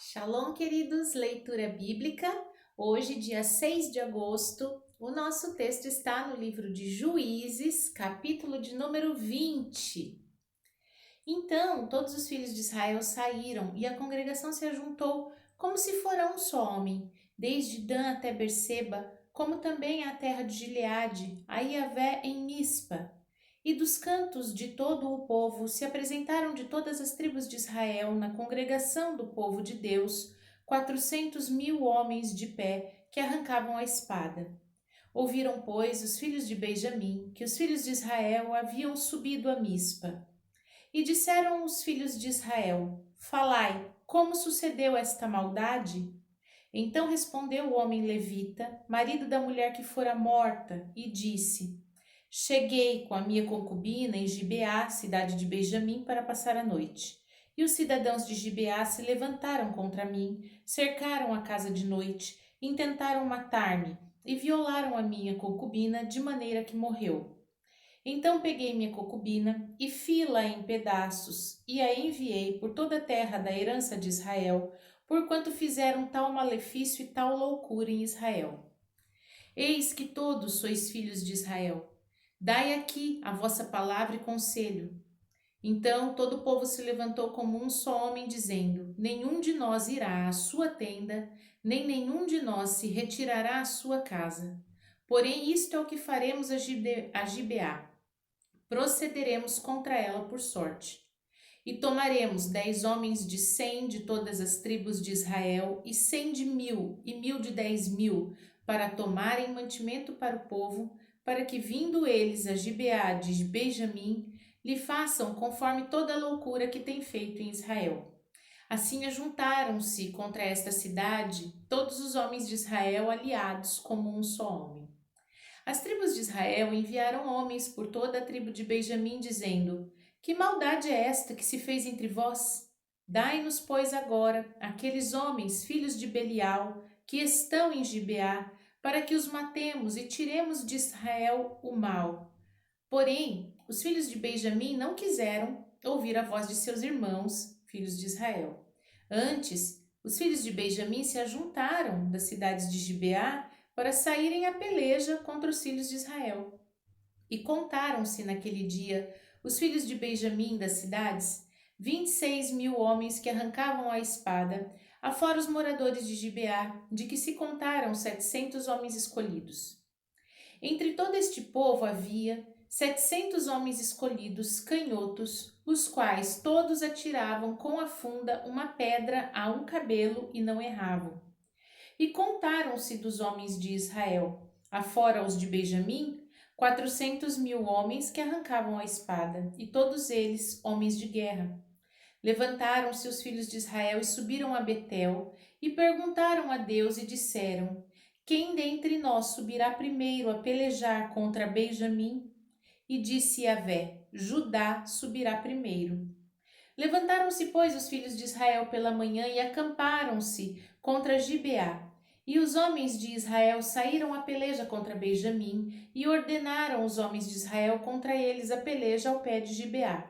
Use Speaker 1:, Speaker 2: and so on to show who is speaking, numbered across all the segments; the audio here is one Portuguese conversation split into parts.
Speaker 1: Shalom, queridos, leitura bíblica. Hoje, dia 6 de agosto, o nosso texto está no livro de Juízes, capítulo de número 20. Então, todos os filhos de Israel saíram e a congregação se ajuntou como se fora um só homem, desde Dan até Berseba, como também a terra de Gileade, a Iavé em Mispa. E dos cantos de todo o povo se apresentaram de todas as tribos de Israel na congregação do povo de Deus 400.000 homens de pé que arrancavam a espada. Ouviram, pois, os filhos de Benjamim que os filhos de Israel haviam subido a Mispa. E disseram os filhos de Israel: Falai, como sucedeu esta maldade? Então respondeu o homem levita, marido da mulher que fora morta, e disse: Cheguei com a minha concubina em Gibeá, cidade de Benjamim, para passar a noite. E os cidadãos de Gibeá se levantaram contra mim, cercaram a casa de noite, intentaram matar-me e violaram a minha concubina de maneira que morreu. Então peguei minha concubina e fi-la em pedaços e a enviei por toda a terra da herança de Israel, porquanto fizeram tal malefício e tal loucura em Israel. Eis que todos sois filhos de Israel. Dai aqui a vossa palavra e conselho. Então todo o povo se levantou como um só homem, dizendo: Nenhum de nós irá à sua tenda, nem nenhum de nós se retirará à sua casa. Porém, isto é o que faremos a Gibeá. Procederemos contra ela por sorte. E tomaremos 10 homens de 100 de todas as tribos de Israel, e 100 de 1.000, e 1.000 de 10.000, para tomarem mantimento para o povo, para que, vindo eles a Gibeá de Benjamim, lhe façam conforme toda a loucura que tem feito em Israel. Assim ajuntaram-se contra esta cidade todos os homens de Israel aliados como um só homem. As tribos de Israel enviaram homens por toda a tribo de Benjamim, dizendo: Que maldade é esta que se fez entre vós? Dai-nos, pois, agora aqueles homens, filhos de Belial, que estão em Gibeá, para que os matemos e tiremos de Israel o mal. Porém, os filhos de Benjamim não quiseram ouvir a voz de seus irmãos, filhos de Israel. Antes, os filhos de Benjamim se ajuntaram das cidades de Gibeá para saírem à peleja contra os filhos de Israel. E contaram-se naquele dia os filhos de Benjamim das cidades, 26.000 homens que arrancavam a espada, afora os moradores de Gibeá, de que se contaram 700 homens escolhidos. Entre todo este povo havia 700 homens escolhidos, canhotos, os quais todos atiravam com a funda uma pedra a um cabelo e não erravam. E contaram-se dos homens de Israel, afora os de Benjamim, 400.000 homens que arrancavam a espada, e todos eles homens de guerra. Levantaram-se os filhos de Israel e subiram a Betel, e perguntaram a Deus e disseram: Quem dentre nós subirá primeiro a pelejar contra Benjamim? E disse Yahvé: Judá subirá primeiro. Levantaram-se, pois, os filhos de Israel pela manhã e acamparam-se contra Gibeá. E os homens de Israel saíram a peleja contra Benjamim e ordenaram os homens de Israel contra eles a peleja ao pé de Gibeá.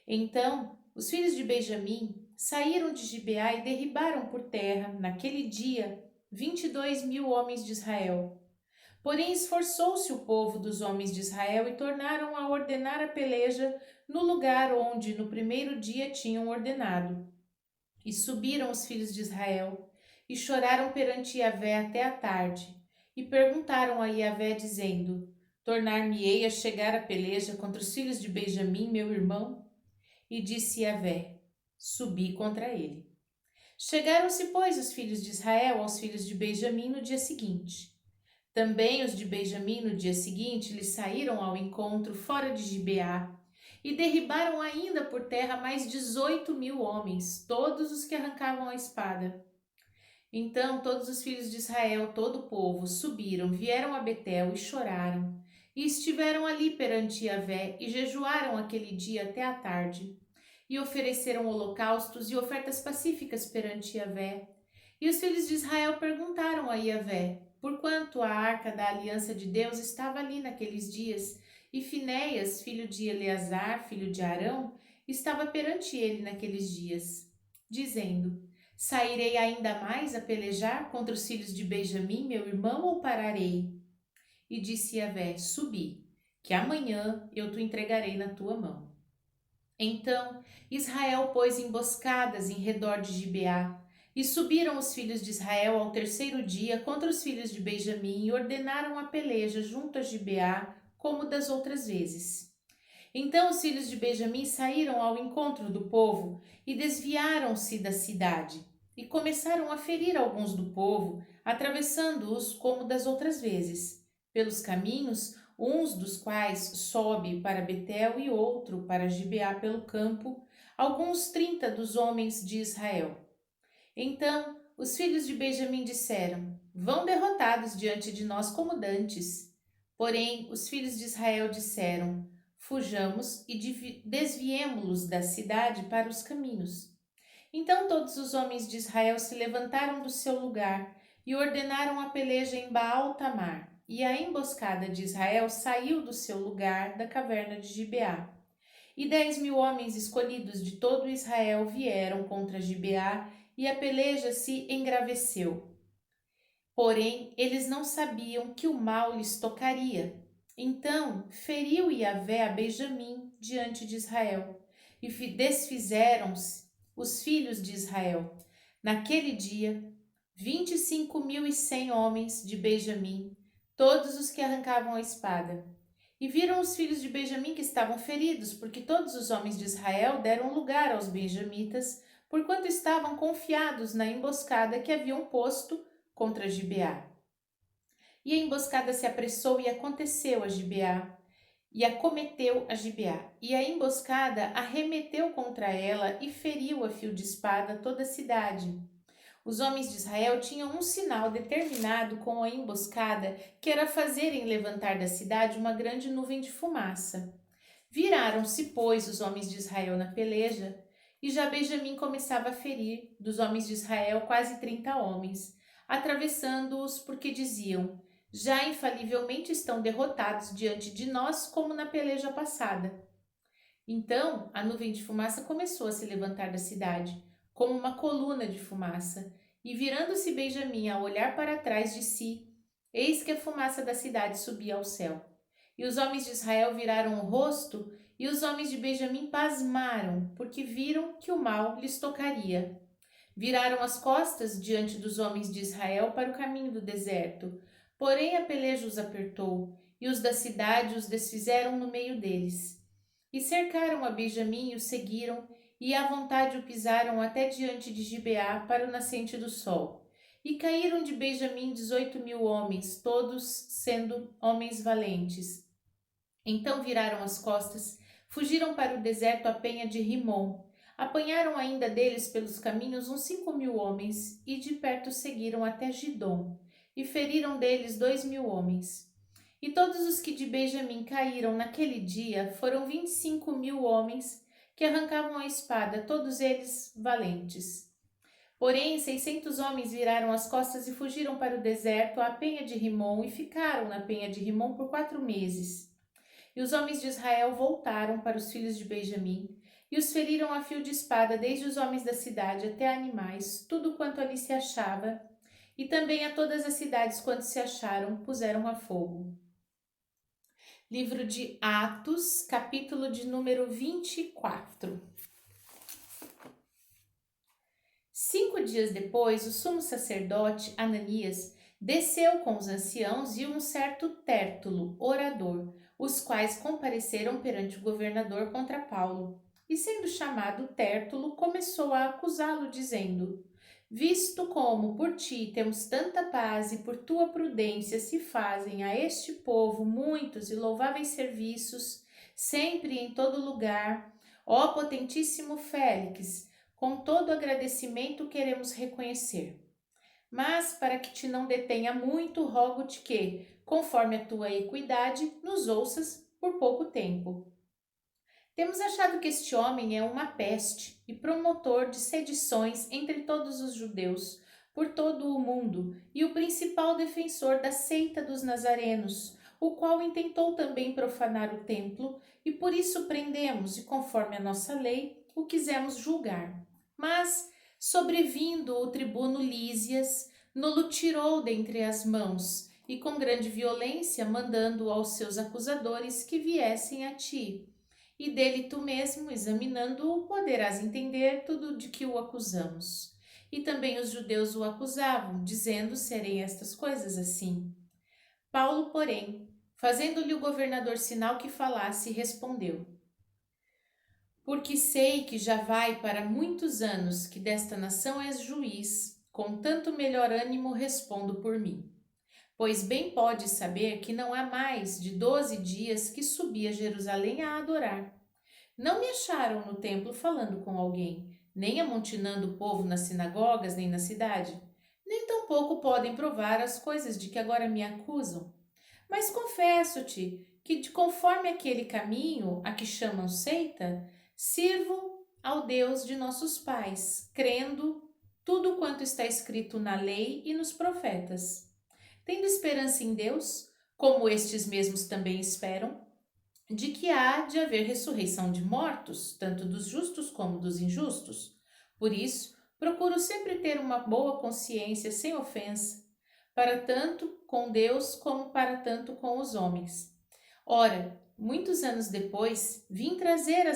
Speaker 1: Então, os filhos de Benjamim saíram de Gibeá e derribaram por terra, naquele dia, 22.000 homens de Israel. Porém, esforçou-se o povo dos homens de Israel e tornaram a ordenar a peleja no lugar onde no primeiro dia tinham ordenado. E subiram os filhos de Israel e choraram perante Yahvé até a tarde. E perguntaram a Yahvé, dizendo: Tornar-me-ei a chegar a peleja contra os filhos de Benjamim, meu irmão? E disse Yahvé: Subi contra ele. Chegaram-se, pois, os filhos de Israel aos filhos de Benjamim no dia seguinte. Também os de Benjamim no dia seguinte lhes saíram ao encontro fora de Gibeá e derribaram ainda por terra mais 18.000 homens, todos os que arrancavam a espada. Então todos os filhos de Israel, todo o povo, subiram, vieram a Betel e choraram, e estiveram ali perante Yahvé e jejuaram aquele dia até a tarde, e ofereceram holocaustos e ofertas pacíficas perante Yahvé. E os filhos de Israel perguntaram a Yahvé, porquanto a arca da aliança de Deus estava ali naqueles dias, e Finéias, filho de Eleazar, filho de Arão, estava perante ele naqueles dias, dizendo: Sairei ainda mais a pelejar contra os filhos de Benjamim, meu irmão, ou pararei? E disse Yahvé: Subi, que amanhã eu te entregarei na tua mão. Então Israel pôs emboscadas em redor de Gibeá, e subiram os filhos de Israel ao terceiro dia contra os filhos de Benjamim e ordenaram a peleja junto a Gibeá, como das outras vezes. Então os filhos de Benjamim saíram ao encontro do povo e desviaram-se da cidade, e começaram a ferir alguns do povo, atravessando-os como das outras vezes, pelos caminhos, uns dos quais sobe para Betel e outro para Gibeá pelo campo, alguns 30 dos homens de Israel. Então os filhos de Benjamim disseram: Vão derrotados diante de nós como dantes. Porém os filhos de Israel disseram: Fujamos e desviemo-los da cidade para os caminhos. Então todos os homens de Israel se levantaram do seu lugar e ordenaram a peleja em Baal-Tamar. E a emboscada de Israel saiu do seu lugar da caverna de Gibeá. E 10.000 homens escolhidos de todo Israel vieram contra Gibeá, e a peleja se engraveceu. Porém, eles não sabiam que o mal lhes tocaria. Então feriu Yahvé a Benjamim diante de Israel, e desfizeram-se os filhos de Israel. Naquele dia, 25.100 homens de Benjamim, todos os que arrancavam a espada. E viram os filhos de Benjamim que estavam feridos, porque todos os homens de Israel deram lugar aos benjamitas, porquanto estavam confiados na emboscada que haviam posto contra Gibeá. E a emboscada se apressou e aconteceu a Gibeá, e acometeu a Gibeá. E a emboscada arremeteu contra ela e feriu a fio de espada toda a cidade. Os homens de Israel tinham um sinal determinado com a emboscada, que era fazerem levantar da cidade uma grande nuvem de fumaça. Viraram-se, pois, os homens de Israel na peleja, e já Benjamim começava a ferir dos homens de Israel quase 30 homens, atravessando-os porque diziam: já infalivelmente estão derrotados diante de nós, como na peleja passada. Então a nuvem de fumaça começou a se levantar da cidade, como uma coluna de fumaça, e virando-se Benjamim a olhar para trás de si, eis que a fumaça da cidade subia ao céu. E os homens de Israel viraram o rosto, e os homens de Benjamim pasmaram, porque viram que o mal lhes tocaria. Viraram as costas diante dos homens de Israel para o caminho do deserto, porém a peleja os apertou, e os da cidade os desfizeram no meio deles. E cercaram a Benjamim e o seguiram, e à vontade o pisaram até diante de Gibeá para o nascente do sol. E caíram de Benjamim 18.000 homens, todos sendo homens valentes. Então viraram as costas, fugiram para o deserto à penha de Rimom. Apanharam ainda deles pelos caminhos uns 5.000 homens, e de perto seguiram até Gidom, e feriram deles 2.000 homens. E todos os que de Benjamim caíram naquele dia foram 25.000 homens, que arrancavam a espada, todos eles valentes. Porém 600 homens viraram as costas e fugiram para o deserto à penha de Rimom, e ficaram na penha de Rimom por 4 meses. E os homens de Israel voltaram para os filhos de Benjamim, e os feriram a fio de espada, desde os homens da cidade até animais, tudo quanto ali se achava, e também a todas as cidades quanto se acharam, puseram a fogo. Livro de Atos, capítulo de número 24. 5 dias depois, o sumo sacerdote Ananias desceu com os anciãos e um certo Tértulo, orador, os quais compareceram perante o governador contra Paulo. E sendo chamado Tértulo, começou a acusá-lo, dizendo: visto como por ti temos tanta paz e por tua prudência se fazem a este povo muitos e louváveis serviços, sempre e em todo lugar, ó potentíssimo Félix, com todo agradecimento queremos reconhecer. Mas, para que te não detenha muito, rogo-te que, conforme a tua equidade, nos ouças por pouco tempo. Temos achado que este homem é uma peste e promotor de sedições entre todos os judeus, por todo o mundo, e o principal defensor da seita dos nazarenos, o qual intentou também profanar o templo, e por isso prendemos, e conforme a nossa lei, o quisemos julgar. Mas, Sobrevindo o tribuno Lísias, no-lo tirou dentre as mãos, e com grande violência mandando aos seus acusadores que viessem a ti. E dele tu mesmo, examinando-o, poderás entender tudo de que o acusamos. E também os judeus o acusavam, dizendo serem estas coisas assim. Paulo, porém, fazendo-lhe o governador sinal que falasse, respondeu: porque sei que já vai para muitos anos que desta nação és juiz, com tanto melhor ânimo respondo por mim. Pois bem podes saber que não há mais de 12 dias que subi a Jerusalém a adorar. Não me acharam no templo falando com alguém, nem amontinando o povo nas sinagogas, nem na cidade. Nem tampouco podem provar as coisas de que agora me acusam. Mas confesso-te que, conforme aquele caminho a que chamam seita, sirvo ao Deus de nossos pais, crendo tudo quanto está escrito na lei e nos profetas. Tendo esperança em Deus, como estes mesmos também esperam, de que há de haver ressurreição de mortos, tanto dos justos como dos injustos. Por isso, procuro sempre ter uma boa consciência sem ofensa, para tanto com Deus como para tanto com os homens. Ora, muitos anos depois, vim trazer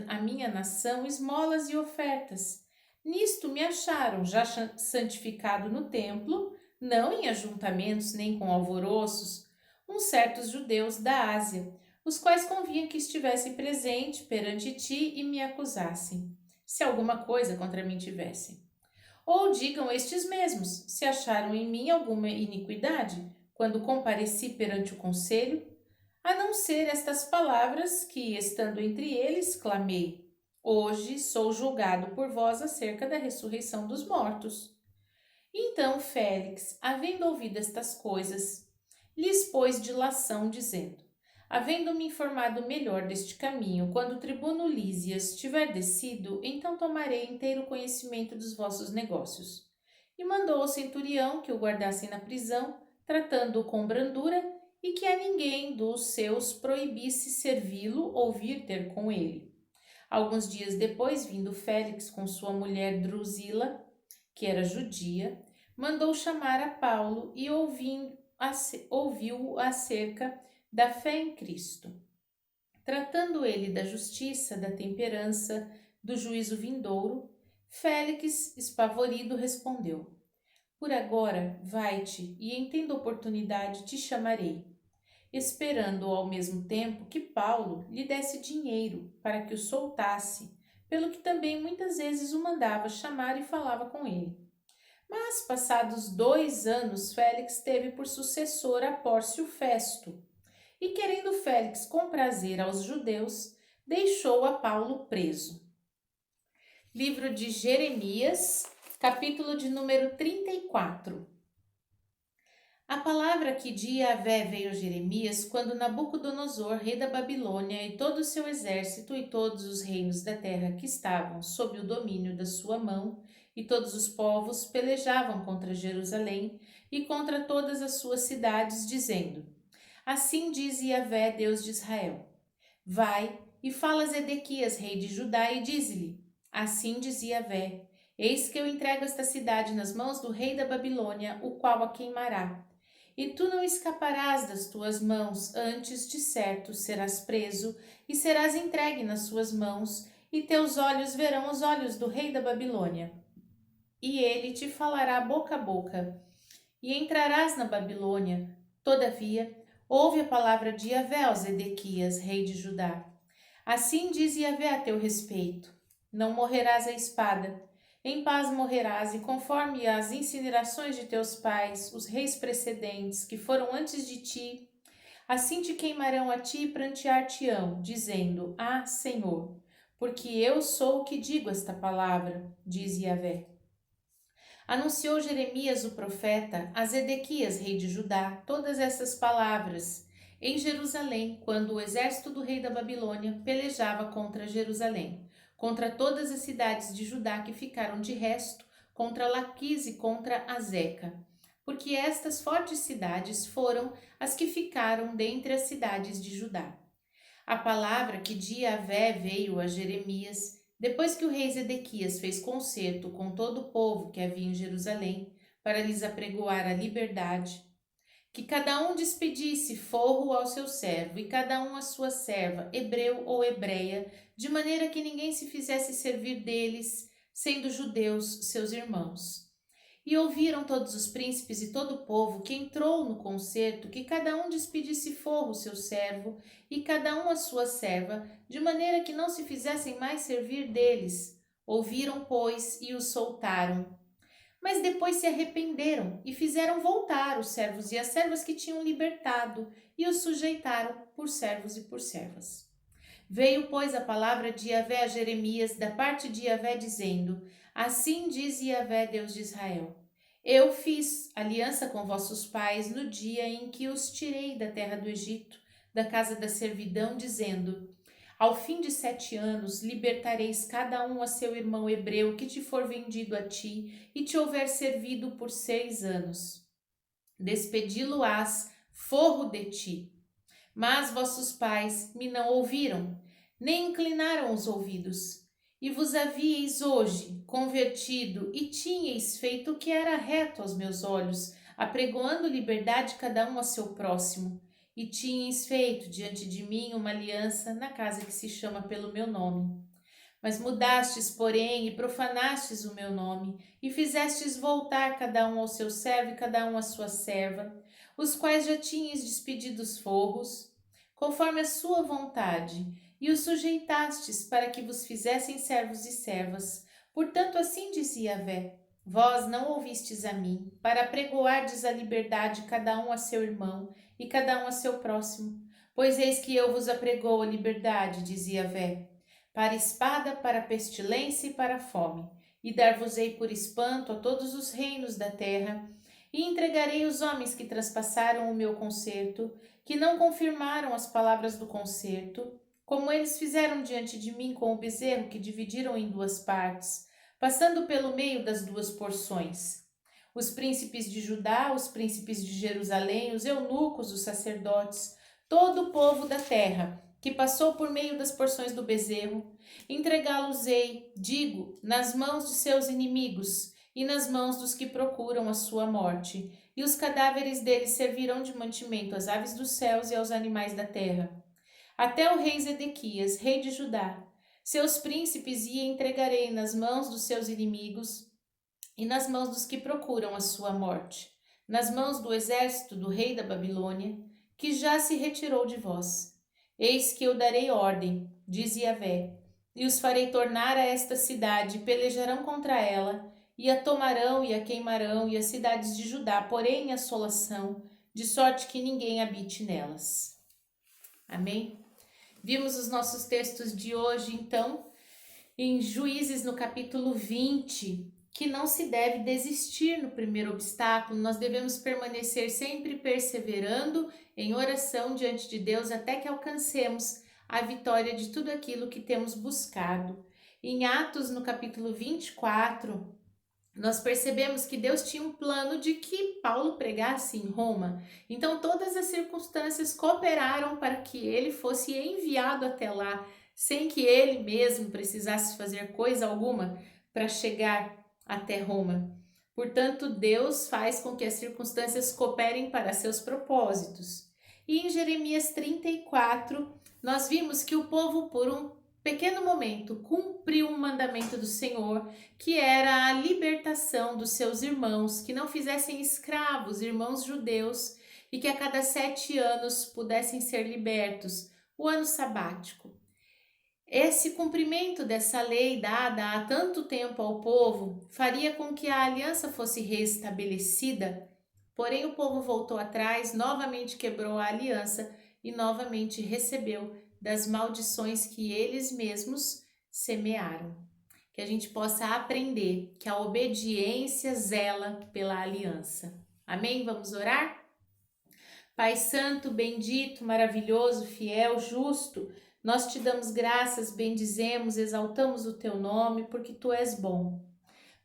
Speaker 1: à minha nação esmolas e ofertas. Nisto me acharam já santificado no templo, não em ajuntamentos nem com alvoroços, uns certos judeus da Ásia, os quais convinha que estivessem presente perante ti e me acusassem, se alguma coisa contra mim tivessem. Ou digam estes mesmos, se acharam em mim alguma iniquidade, quando compareci perante o conselho, a não ser estas palavras que, estando entre eles, clamei: hoje sou julgado por vós acerca da ressurreição dos mortos. Então Félix, havendo ouvido estas coisas, lhes pôs dilação, dizendo: havendo-me informado melhor deste caminho, quando o tribuno Lísias tiver descido, então tomarei inteiro conhecimento dos vossos negócios. E mandou ao centurião que o guardassem na prisão, tratando-o com brandura, e que a ninguém dos seus proibisse servi-lo ou vir ter com ele. Alguns dias depois, vindo Félix com sua mulher Drusila, que era judia, mandou chamar a Paulo e ouviu-o acerca da fé em Cristo. Tratando ele da justiça, da temperança, do juízo vindouro, Félix, espavorido, respondeu: por agora, vai-te, e em tendo oportunidade te chamarei, esperando ao mesmo tempo que Paulo lhe desse dinheiro para que o soltasse, pelo que também muitas vezes o mandava chamar e falava com ele. Mas, passados 2 anos, Félix teve por sucessor a Pórcio Festo, e querendo Félix comprazer aos judeus, deixou a Paulo preso. Livro de Jeremias, capítulo de número 34. A palavra que de Yahvé veio a Jeremias quando Nabucodonosor, rei da Babilônia, e todo o seu exército e todos os reinos da terra que estavam sob o domínio da sua mão, e todos os povos pelejavam contra Jerusalém e contra todas as suas cidades, dizendo: assim diz Yahvé, Deus de Israel: vai e fala a Zedequias, rei de Judá, e dize-lhe: assim diz Yahvé: eis que eu entrego esta cidade nas mãos do rei da Babilônia, o qual a queimará. E tu não escaparás das tuas mãos, antes de certo serás preso e serás entregue nas suas mãos, e teus olhos verão os olhos do rei da Babilônia. E ele te falará boca a boca, e entrarás na Babilônia. Todavia, ouve a palavra de Yahvé, ó Zedequias, rei de Judá. Assim diz Yahvé a teu respeito: não morrerás à espada, em paz morrerás, e conforme as incinerações de teus pais, os reis precedentes, que foram antes de ti, assim te queimarão a ti e prantear-te-ão, dizendo: ah, Senhor, porque eu sou o que digo esta palavra, diz Yahvé. Anunciou Jeremias o profeta a Zedequias, rei de Judá, todas essas palavras em Jerusalém, quando o exército do rei da Babilônia pelejava contra Jerusalém, contra todas as cidades de Judá que ficaram de resto, contra Laquis e contra Azeca, porque estas fortes cidades foram as que ficaram dentre as cidades de Judá. A palavra que de Yahvé veio a Jeremias, Depois que o rei Zedequias fez concerto com todo o povo que havia em Jerusalém, para lhes apregoar a liberdade, que cada um despedisse forro ao seu servo e cada um a sua serva, hebreu ou hebreia, de maneira que ninguém se fizesse servir deles, sendo judeus seus irmãos. E ouviram todos os príncipes e todo o povo que entrou no concerto que cada um despedisse forro seu servo e cada um a sua serva, de maneira que não se fizessem mais servir deles. Ouviram, pois, e os soltaram. Mas depois se arrependeram e fizeram voltar os servos e as servas que tinham libertado e os sujeitaram por servos e por servas. Veio, pois, a palavra de Yahvé a Jeremias da parte de Yahvé, dizendo: Assim diz Yahvé, Deus de Israel: Eu fiz aliança com vossos pais no dia em que os tirei da terra do Egito, da casa da servidão, dizendo: Ao fim de 7 anos, libertareis cada um a seu irmão hebreu que te for vendido a ti e te houver servido por 6 anos. Despedi-lo-ás forro de ti. Mas vossos pais me não ouviram, nem inclinaram os ouvidos. E vos havíeis hoje convertido e tinhais feito o que era reto aos meus olhos, apregoando liberdade cada um a seu próximo. E tinhais feito diante de mim uma aliança na casa que se chama pelo meu nome. Mas mudastes, porém, e profanastes o meu nome, e fizestes voltar cada um ao seu servo e cada um à sua serva, os quais já tinhas despedido os forros, conforme a sua vontade, e os sujeitastes para que vos fizessem servos e servas. Portanto, assim dizia Yahvé: Vós não ouvistes a mim, para pregoardes a liberdade cada um a seu irmão e cada um a seu próximo. Pois eis que eu vos apregoo a liberdade, dizia Yahvé, para espada, para pestilência e para fome, e dar-vos-ei por espanto a todos os reinos da terra, e entregarei os homens que traspassaram o meu concerto, que não confirmaram as palavras do concerto, como eles fizeram diante de mim com o bezerro que dividiram em 2 partes, passando pelo meio das 2 porções. Os príncipes de Judá, os príncipes de Jerusalém, os eunucos, os sacerdotes, todo o povo da terra, que passou por meio das porções do bezerro, entregá-los-ei, digo, nas mãos de seus inimigos e nas mãos dos que procuram a sua morte, e os cadáveres deles servirão de mantimento às aves dos céus e aos animais da terra. Até o rei Zedequias, rei de Judá, seus príncipes entregarei nas mãos dos seus inimigos e nas mãos dos que procuram a sua morte, nas mãos do exército do rei da Babilônia, que já se retirou de vós. Eis que eu darei ordem, diz Yahvé, e os farei tornar a esta cidade, e pelejarão contra ela, e a tomarão e a queimarão, e as cidades de Judá porém em assolação, de sorte que ninguém habite nelas. Amém? Vimos os nossos textos de hoje, então, em Juízes, no capítulo 20, que não se deve desistir no primeiro obstáculo, nós devemos permanecer sempre perseverando em oração diante de Deus até que alcancemos a vitória de tudo aquilo que temos buscado. Em Atos, no capítulo 24, nós percebemos que Deus tinha um plano de que Paulo pregasse em Roma. Então, todas as circunstâncias cooperaram para que ele fosse enviado até lá, sem que ele mesmo precisasse fazer coisa alguma para chegar até Roma. Portanto, Deus faz com que as circunstâncias cooperem para seus propósitos. E em Jeremias 34, nós vimos que o povo, por um pequeno momento, cumpriu um mandamento do Senhor, que era a libertação dos seus irmãos, que não fizessem escravos, irmãos judeus, e que a cada 7 anos pudessem ser libertos, o ano sabático. Esse cumprimento dessa lei dada há tanto tempo ao povo faria com que a aliança fosse restabelecida, porém o povo voltou atrás, novamente quebrou a aliança e novamente recebeu das maldições que eles mesmos semearam. Que a gente possa aprender que a obediência zela pela aliança. Amém? Vamos orar? Pai Santo, bendito, maravilhoso, fiel, justo, nós te damos graças, bendizemos, exaltamos o teu nome, porque tu és bom.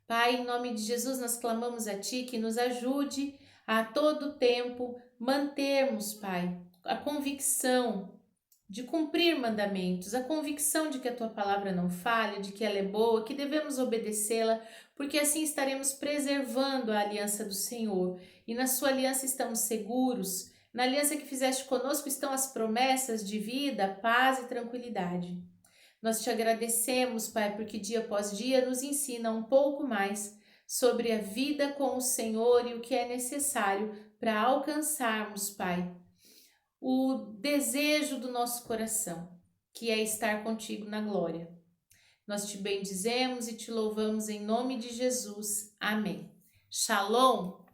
Speaker 1: Pai, em nome de Jesus, nós clamamos a ti que nos ajude a todo tempo mantermos, Pai, a convicção de cumprir mandamentos, a convicção de que a tua palavra não falha, de que ela é boa, que devemos obedecê-la, porque assim estaremos preservando a aliança do Senhor. E na sua aliança estamos seguros. Na aliança que fizeste conosco estão as promessas de vida, paz e tranquilidade. Nós te agradecemos, Pai, porque dia após dia nos ensina um pouco mais sobre a vida com o Senhor e o que é necessário para alcançarmos, Pai, o desejo do nosso coração, que é estar contigo na glória. Nós te bendizemos e te louvamos em nome de Jesus. Amém. Shalom!